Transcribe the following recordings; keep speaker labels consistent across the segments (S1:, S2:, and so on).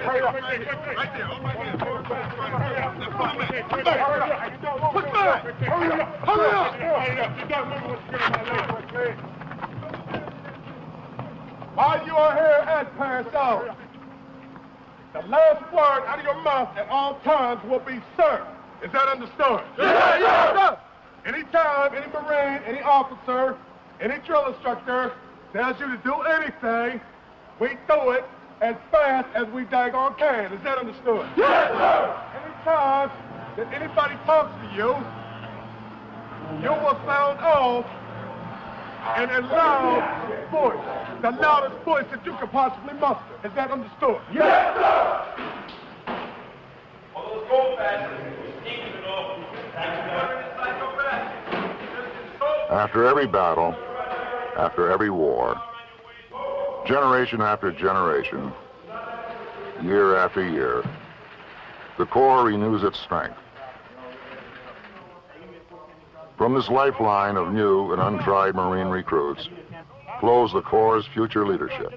S1: Hurry up. Right there. All right there. Now pull him in. Push back. Push back. Hurry up. Hurry up. Hurry up. You don't remember what's going on. While you are here at Paris Out, the last word out of your mouth at all times will be sir. Is that understood?
S2: Yes, sir.
S1: Anytime any Marine, any officer, any drill instructor tells you to do anything, we do it as fast as we daggone can. Is that understood?
S2: Yes, sir.
S1: Anytime that anybody talks to you, you will sound off in a loud voice, the loudest voice that you could possibly muster. Is that understood?
S2: Yes, sir. All those gold badges, sneaking it off.
S3: After every battle, after every war, generation after generation, year after year, the Corps renews its strength. From this lifeline of new and untried Marine recruits flows the Corps' future leadership.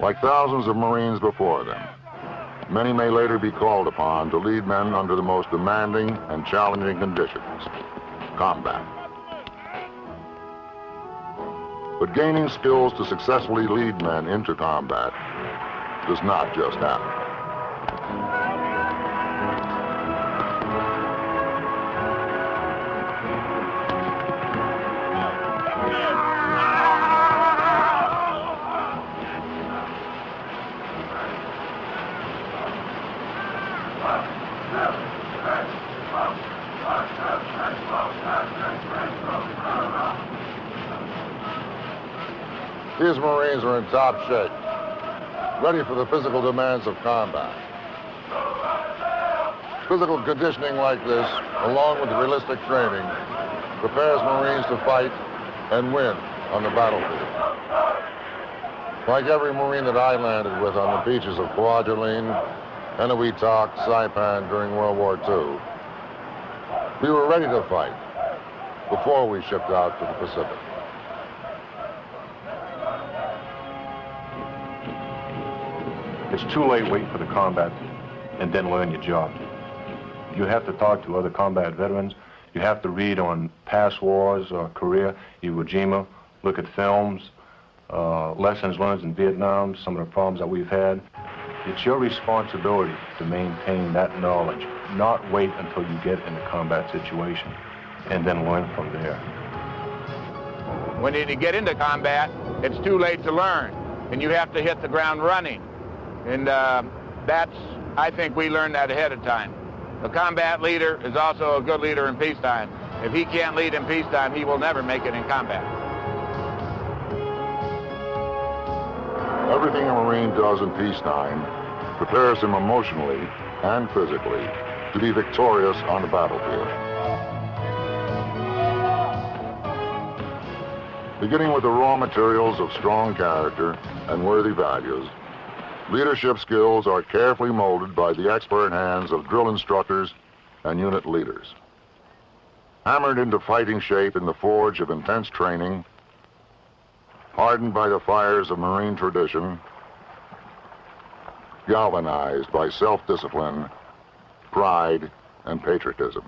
S3: Like thousands of Marines before them, many may later be called upon to lead men under the most demanding and challenging conditions, combat. But gaining skills to successfully lead men into combat does not just happen. These Marines are in top shape, ready for the physical demands of combat. Physical conditioning like this, along with realistic training, prepares Marines to fight and win on the battlefield. Like every Marine that I landed with on the beaches of Kwajalein, Eniwetok, Saipan during World War II, we were ready to fight before we shipped out to the Pacific.
S4: It's too late waiting for the combat and then learn your job. You have to talk to other combat veterans. You have to read on past wars or Korea, Iwo Jima, look at films, lessons learned in Vietnam, some of the problems that we've had. It's your responsibility to maintain that knowledge, not wait until you get in a combat situation and then learn from there.
S5: When you get into combat, it's too late to learn, and you have to hit the ground running. And I think we learned that ahead of time. A combat leader is also a good leader in peacetime. If he can't lead in peacetime, he will never make it in combat.
S3: Everything a Marine does in peacetime prepares him emotionally and physically to be victorious on the battlefield. Beginning with the raw materials of strong character and worthy values, leadership skills are carefully molded by the expert hands of drill instructors and unit leaders. Hammered into fighting shape in the forge of intense training, hardened by the fires of Marine tradition, galvanized by self-discipline, pride, and patriotism.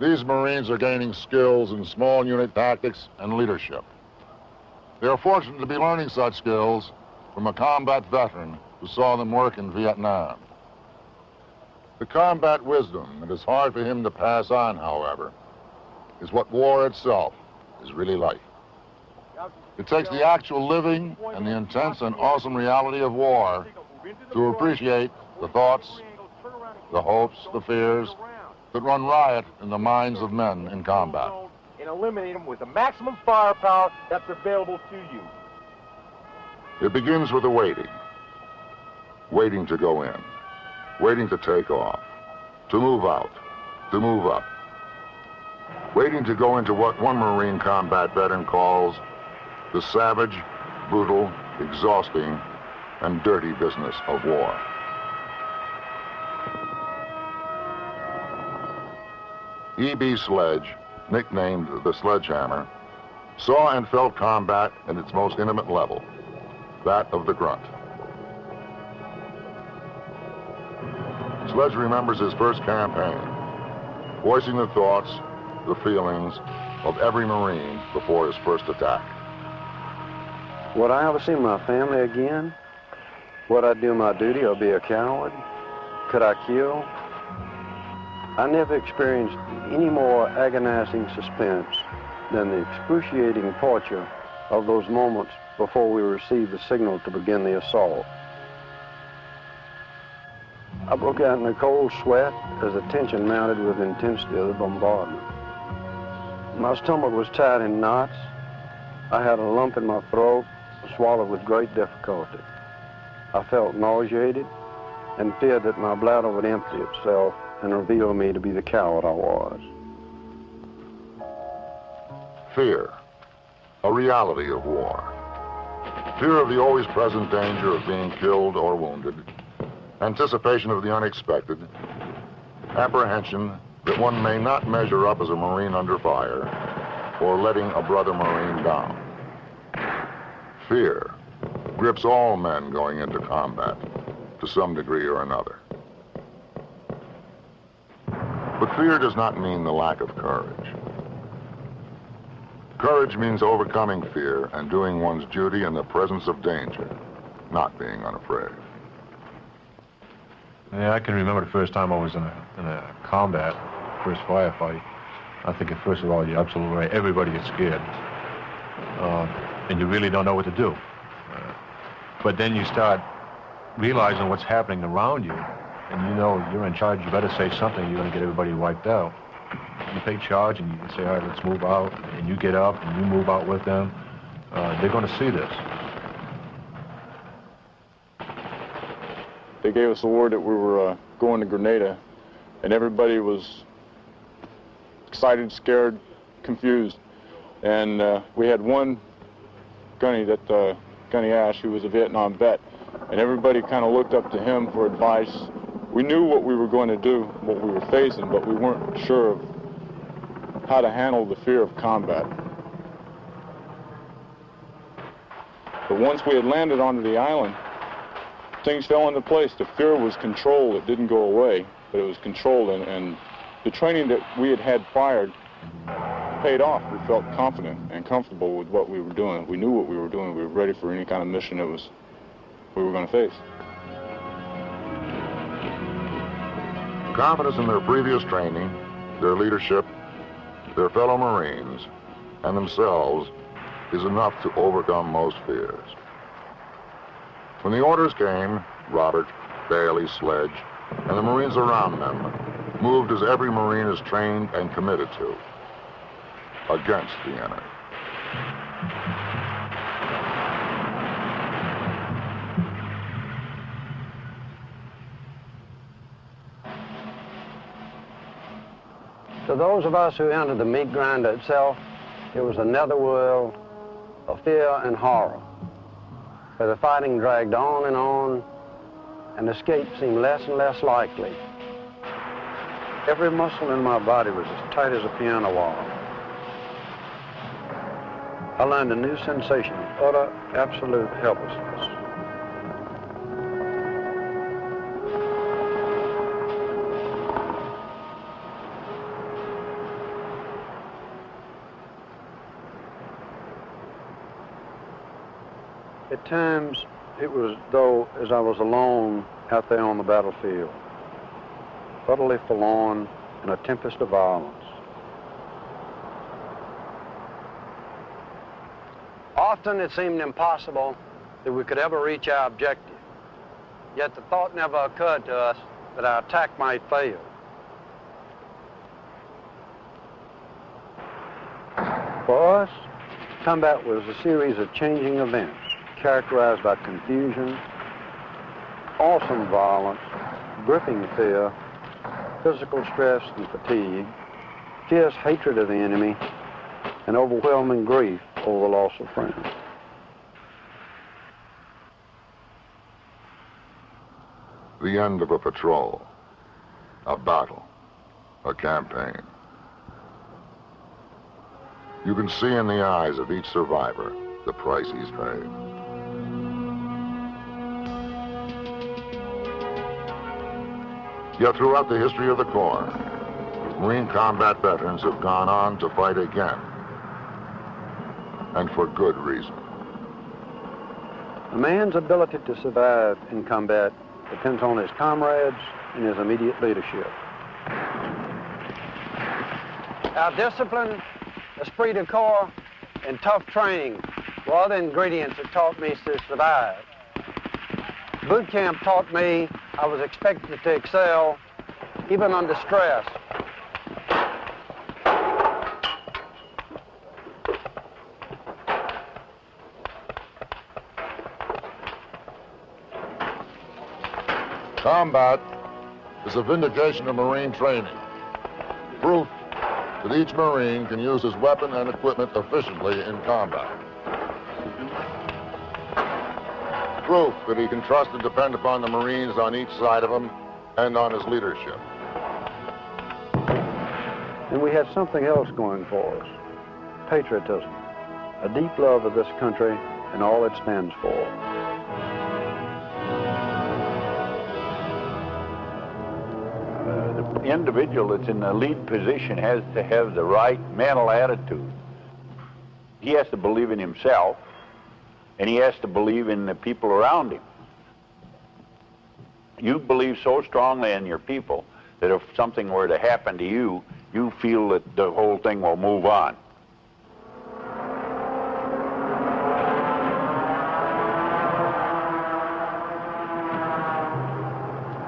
S3: These Marines are gaining skills in small unit tactics and leadership. They are fortunate to be learning such skills from a combat veteran who saw them work in Vietnam. The combat wisdom that is hard for him to pass on, however, is what war itself is really like. It takes the actual living and the intense and awesome reality of war to appreciate the thoughts, the hopes, the fears that run riot in the minds of men in combat.
S6: And eliminate them with the maximum firepower that's available to you.
S3: It begins with the waiting. Waiting to go in. Waiting to take off. To move out. To move up. waiting to go into what one Marine combat veteran calls the savage, brutal, exhausting, and dirty business of war. E.B. Sledge, nicknamed the Sledgehammer, saw and felt combat at its most intimate level, that of the grunt. Sledge remembers his first campaign, voicing the thoughts, the feelings of every Marine before his first attack.
S7: Would I ever see my family again? Would I do my duty or be a coward? Could I kill? I never experienced any more agonizing suspense than the excruciating torture of those moments before we received the signal to begin the assault. I broke out in a cold sweat as the tension mounted with the intensity of the bombardment. My stomach was tied in knots. I had a lump in my throat, swallowed with great difficulty. I felt nauseated and feared that my bladder would empty itself and reveal me to be the coward I was.
S3: Fear, a reality of war. Fear of the always present danger of being killed or wounded, anticipation of the unexpected, apprehension that one may not measure up as a Marine under fire, or letting a brother Marine down. Fear grips all men going into combat to some degree or another. But fear does not mean the lack of courage. Courage means overcoming fear and doing one's duty in the presence of danger, not being unafraid.
S4: Yeah, I can remember the first time I was in a combat, first firefight. I think first of all, you're absolutely right. Everybody gets scared. And you really don't know what to do. But then you start realizing what's happening around you, and you know you're in charge. You better say something. You're going to get everybody wiped out. You take charge and you say, all right, let's move out. And you get up and you move out with them. They're going to see this.
S8: They gave us the word that we were going to Grenada, and everybody was excited, scared, confused. And we had one gunny, Gunny Ash, who was a Vietnam vet, and everybody kind of looked up to him for advice. We knew what we were going to do, what we were facing, but we weren't sure of how to handle the fear of combat. But once we had landed onto the island, things fell into place. The fear was controlled. It didn't go away, but it was controlled, and the training that we had had prior paid off. We felt confident and comfortable with what we were doing. We knew what we were doing. We were ready for any kind of mission that we were going to face.
S3: Confidence in their previous training, their leadership, their fellow Marines, and themselves is enough to overcome most fears. When the orders came, Robert, Bailey, Sledge, and the Marines around them moved as every Marine is trained and committed to, against the enemy.
S7: To those of us who entered the meat grinder itself, it was a netherworld of fear and horror, where the fighting dragged on, and escape seemed less and less likely. Every muscle in my body was as tight as a piano wall. I learned a new sensation of utter, absolute helplessness. At times, it was though as I was alone out there on the battlefield, utterly forlorn in a tempest of violence. Often it seemed impossible that we could ever reach our objective, yet the thought never occurred to us that our attack might fail. For us, combat was a series of changing events, characterized by confusion, awesome violence, gripping fear, physical stress and fatigue, fierce hatred of the enemy, and overwhelming grief over the loss of friends.
S3: The end of a patrol, a battle, a campaign. You can see in the eyes of each survivor the price he's paid. Yet throughout the history of the Corps, Marine combat veterans have gone on to fight again, and for good reason.
S7: A man's ability to survive in combat depends on his comrades and his immediate leadership. Our discipline, esprit de corps, and tough training were other ingredients that taught me to survive. Boot camp taught me I was expected to excel even under stress.
S3: Combat is a vindication of Marine training. Proof that each Marine can use his weapon and equipment efficiently in combat. Proof that he can trust and depend upon the Marines on each side of him and on his leadership.
S7: And we have something else going for us. Patriotism, a deep love of this country and all it stands for.
S9: The individual that's in the lead position has to have the right mental attitude. He has to believe in himself, and he has to believe in the people around him. You believe so strongly in your people that if something were to happen to you, you feel that the whole thing will move on.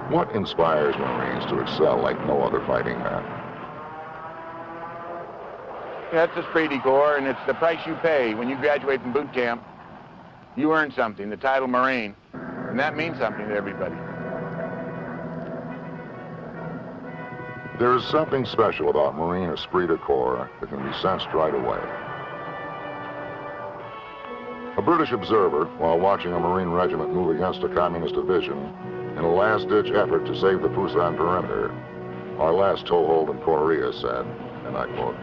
S3: What inspires Marines to excel like no other fighting man?
S5: That's the esprit de corps, and it's the price you pay. When you graduate from boot camp, you earn something, the title Marine, and that means something to everybody.
S3: There is something special about Marine esprit de corps that can be sensed right away. A British observer, while watching a Marine regiment move against a communist division in a last-ditch effort to save the Pusan perimeter, our last toehold in Korea, said, and I quote,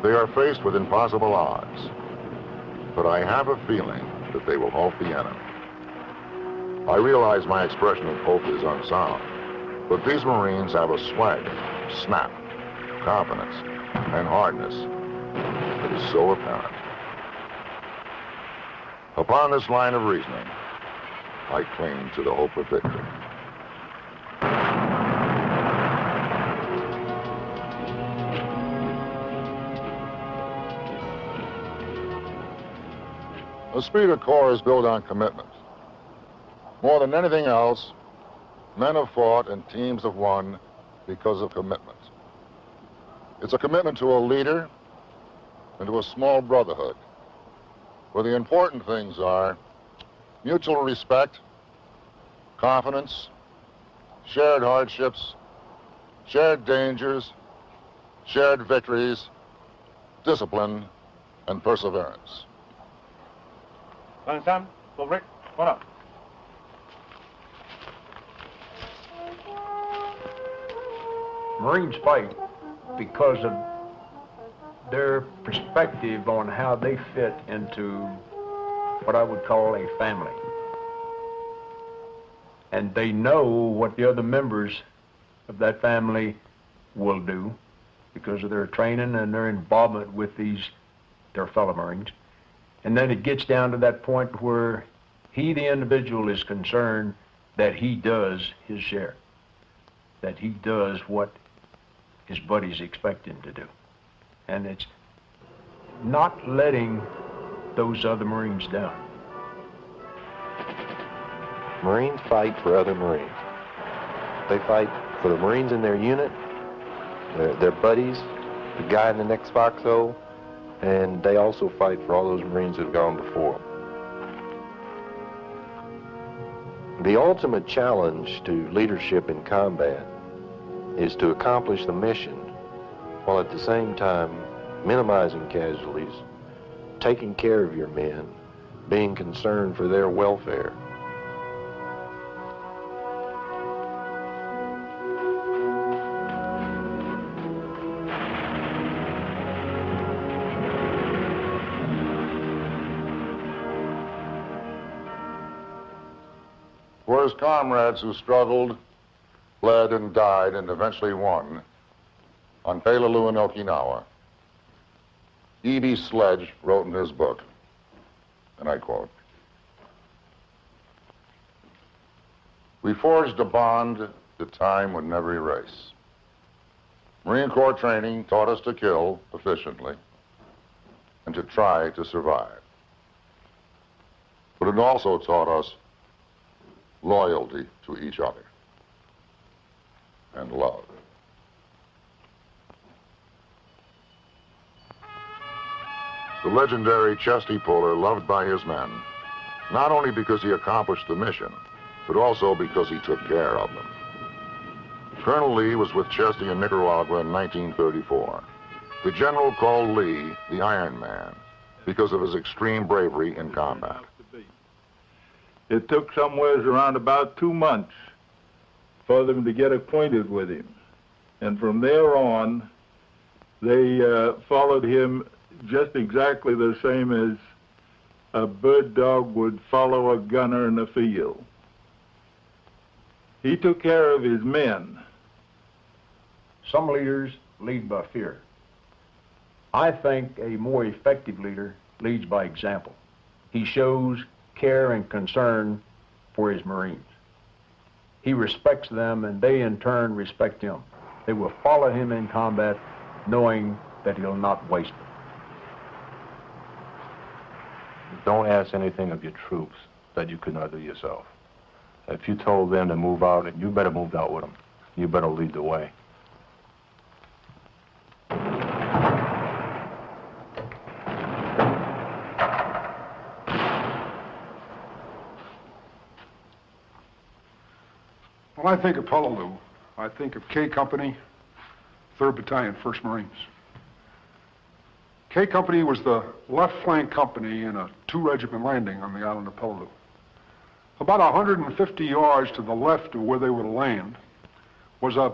S3: "They are faced with impossible odds, but I have a feeling that they will halt the enemy." I realize my expression of hope is unsound, but these Marines have a swagger, snap, confidence, and hardness that is so apparent. Upon this line of reasoning, I cling to the hope of victory. Esprit de corps is built on commitment. More than anything else, men have fought and teams have won because of commitment. It's a commitment to a leader and to a small brotherhood, where the important things are mutual respect, confidence, shared hardships, shared dangers, shared victories, discipline, and perseverance.
S2: Sam, go break. Hold up.
S10: Marines fight because of their perspective on how they fit into what I would call a family. And they know what the other members of that family will do because of their training and their involvement with their fellow Marines. And then it gets down to that point where he, the individual, is concerned that he does his share, that he does what his buddies expect him to do. And it's not letting those other Marines down.
S11: Marines fight for other Marines. They fight for the Marines in their unit, their buddies, the guy in the next foxhole, and they also fight for all those Marines that have gone before them. The ultimate challenge to leadership in combat is to accomplish the mission while at the same time minimizing casualties, taking care of your men, being concerned for their welfare.
S3: For his comrades who struggled, bled, and died, and eventually won on Peleliu in Okinawa, E.B. Sledge wrote in his book, and I quote, "We forged a bond that time would never erase. Marine Corps training taught us to kill efficiently and to try to survive. But it also taught us loyalty to each other and love." The legendary Chesty Puller loved by his men, not only because he accomplished the mission, but also because he took care of them. Colonel Lee was with Chesty in Nicaragua in 1934. The general called Lee the Iron Man because of his extreme bravery in combat.
S12: It took somewhere around about 2 months for them to get acquainted with him. And from there on, they followed him just exactly the same as a bird dog would follow a gunner in the field. He took care of his men.
S10: Some leaders lead by fear. I think a more effective leader leads by example. He shows care and concern for his Marines. He respects them, and they in turn respect him. They will follow him in combat knowing that he'll not waste them.
S4: Don't ask anything of your troops that you could not do yourself. If you told them to move out, you better move out with them. You better lead the way.
S1: When I think of Peleliu, I think of K Company, 3rd Battalion, 1st Marines. K Company was the left flank company in a 2-regiment landing on the island of Peleliu. About 150 yards to the left of where they were to land was a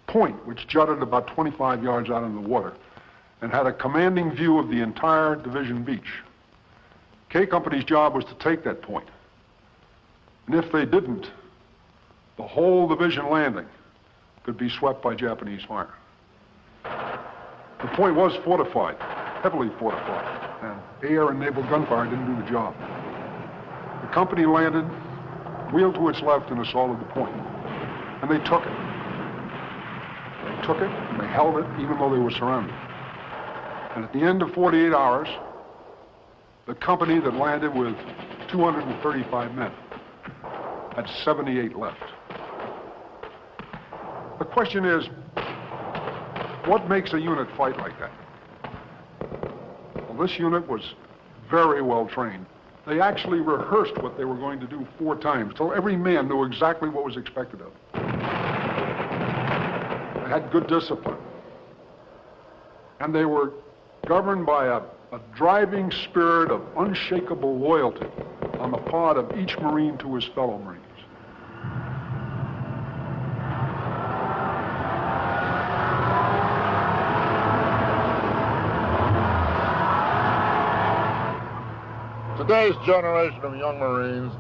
S1: point which jutted about 25 yards out in the water and had a commanding view of the entire division beach. K Company's job was to take that point. And if they didn't, the whole division landing could be swept by Japanese fire. The point was fortified, heavily fortified, and air and naval gunfire didn't do the job. The company landed, wheeled to its left, and assaulted the point. And they took it. They took it, and they held it, even though they were surrounded. And at the end of 48 hours, the company that landed with 235 men had 78 left. The question is, what makes a unit fight like that? Well, this unit was very well trained. They actually rehearsed what they were going to do 4 times, till every man knew exactly what was expected of them. They had good discipline. And they were governed by a driving spirit of unshakable loyalty on the part of each Marine to his fellow Marines.
S3: Today's generation of young Marines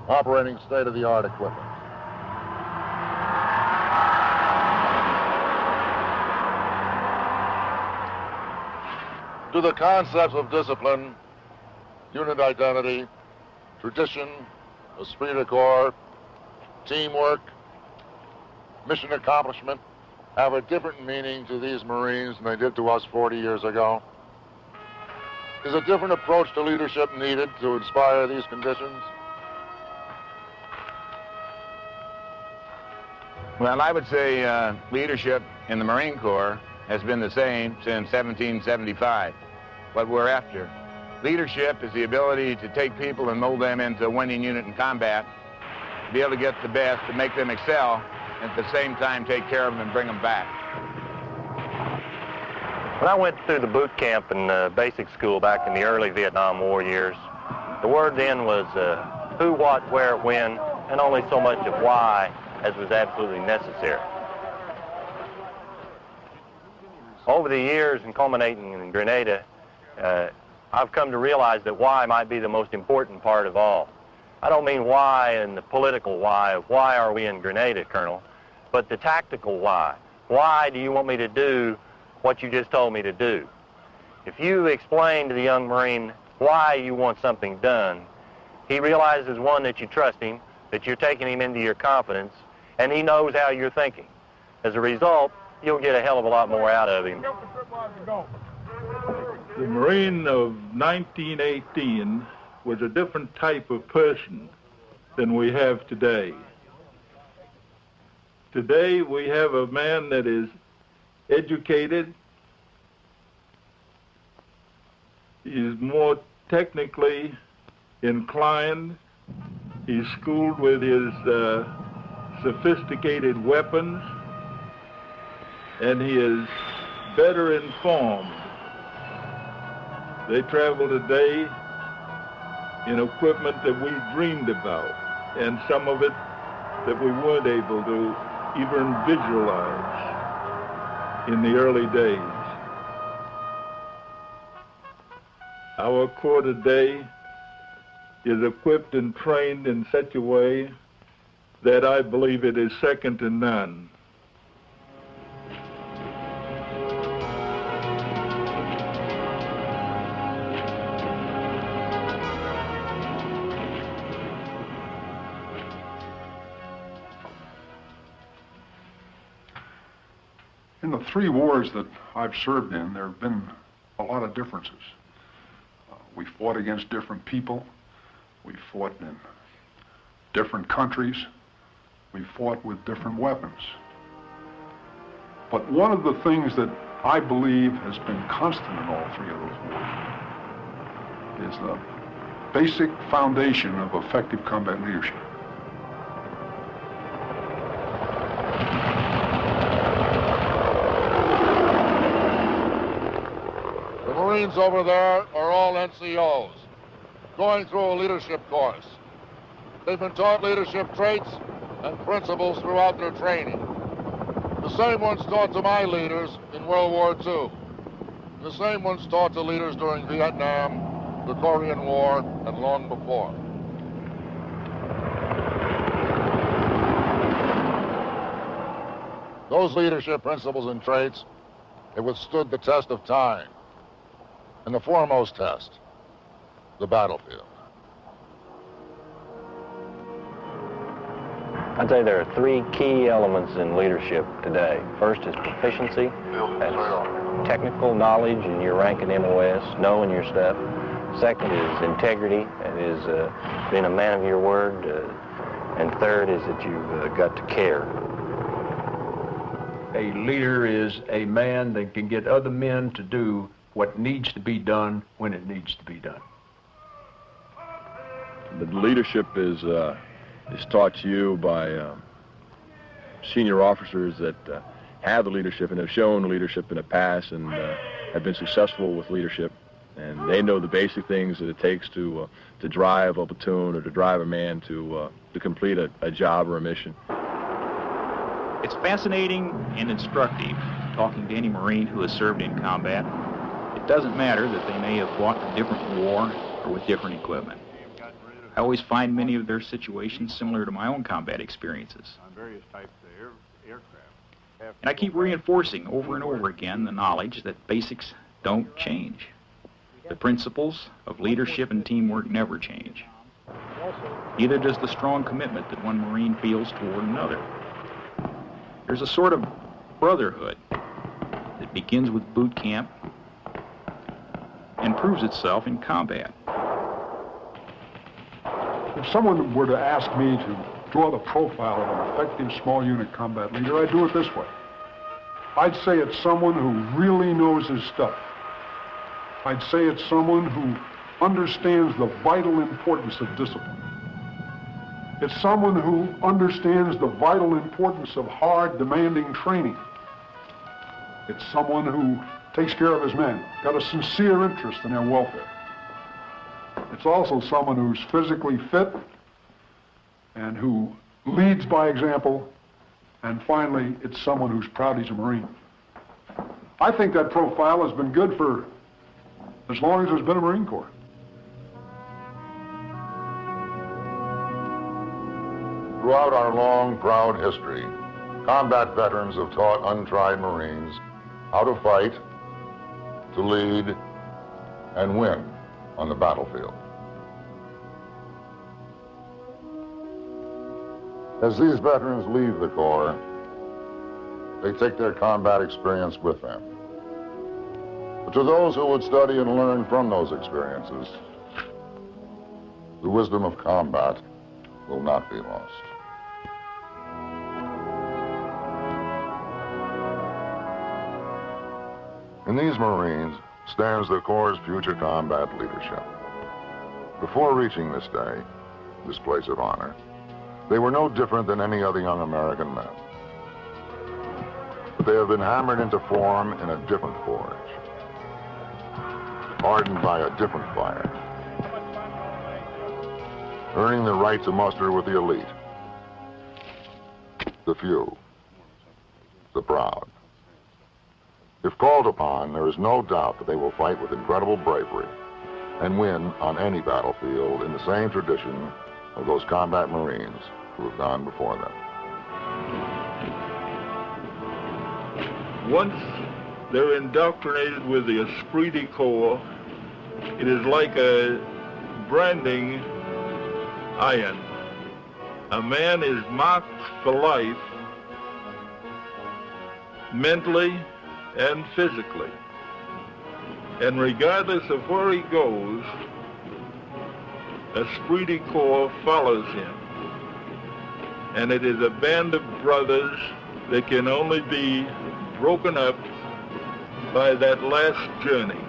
S3: operating state-of-the-art equipment. To the concepts of discipline, unit identity, tradition, esprit de corps, teamwork, mission accomplishment have a different meaning to these Marines than they did to us 40 years ago. Is a different approach to leadership needed to inspire these conditions?
S5: Well, I would say leadership in the Marine Corps has been the same since 1775. What we're after. Leadership is the ability to take people and mold them into a winning unit in combat, be able to get the best, to make them excel, and at the same time take care of them and bring them back.
S11: When I went through the boot camp and basic school back in the early Vietnam War years, the word then was who, what, where, when, and only so much of why as was absolutely necessary. Over the years and culminating in Grenada, I've come to realize that why might be the most important part of all. I don't mean why and the political why of why are we in Grenada, Colonel, but the tactical why. Why do you want me to do what you just told me to do? If you explain to the young Marine why you want something done, he realizes, one, that you trust him, that you're taking him into your confidence, and he knows how you're thinking. As a result, you'll get a hell of a lot more out of him.
S12: The Marine of 1918 was a different type of person than we have today. Today we have a man that is educated, he's more technically inclined, he's schooled with his sophisticated weapons, and he is better informed. They travel today in equipment that we dreamed about, and some of it that we weren't able to even visualize in the early days. Our Corps today is equipped and trained in such a way that I believe it is second to none.
S13: In the 3 wars that I've served in, there have been a lot of differences. We fought against different people. We fought in different countries. We fought with different weapons. But one of the things that I believe has been constant in all 3 of those wars is the basic foundation of effective combat leadership.
S3: Marines over there are all NCOs, going through a leadership course. They've been taught leadership traits and principles throughout their training. The same ones taught to my leaders in World War II. The same ones taught to leaders during Vietnam, the Korean War, and long before. Those leadership principles and traits have withstood the test of time. And the foremost test, the battlefield.
S11: I'd say there are 3 key elements in leadership today. First is proficiency. That's technical knowledge in your rank in MOS, knowing your stuff. Second is integrity, that is being a man of your word. And third is that you've got to care.
S10: A leader is a man that can get other men to do what needs to be done when it needs to be done.
S14: The leadership is taught to you by senior officers that have the leadership and have shown leadership in the past and have been successful with leadership. And they know the basic things that it takes to drive a platoon or to drive a man to complete a job or a mission.
S15: It's fascinating and instructive talking to any Marine who has served in combat. It doesn't matter that they may have fought a different war or with different equipment. I always find many of their situations similar to my own combat experiences. And I keep reinforcing over and over again the knowledge that basics don't change. The principles of leadership and teamwork never change. Neither does the strong commitment that one Marine feels toward another. There's a sort of brotherhood that begins with boot camp and proves itself in combat.
S13: If someone were to ask me to draw the profile of an effective small unit combat leader, I'd do it this way. I'd say it's someone who really knows his stuff. I'd say it's someone who understands the vital importance of discipline. It's someone who understands the vital importance of hard, demanding training. It's someone who takes care of his men, got a sincere interest in their welfare. It's also someone who's physically fit and who leads by example. And finally, it's someone who's proud he's a Marine. I think that profile has been good for as long as there's been a Marine Corps.
S3: Throughout our long, proud history, combat veterans have taught untried Marines how to fight, to lead, and win on the battlefield. As these veterans leave the Corps, they take their combat experience with them. But to those who would study and learn from those experiences, the wisdom of combat will not be lost. In these Marines stands the Corps' future combat leadership. Before reaching this day, this place of honor, they were no different than any other young American men. But they have been hammered into form in a different forge, hardened by a different fire, earning the right to muster with the elite, the few, the proud. If called upon, there is no doubt that they will fight with incredible bravery and win on any battlefield in the same tradition of those combat Marines who have gone before them.
S12: Once they're indoctrinated with the esprit de corps, it is like a branding iron. A man is marked for life, mentally and physically. And regardless of where he goes, esprit de corps follows him. And it is a band of brothers that can only be broken up by that last journey.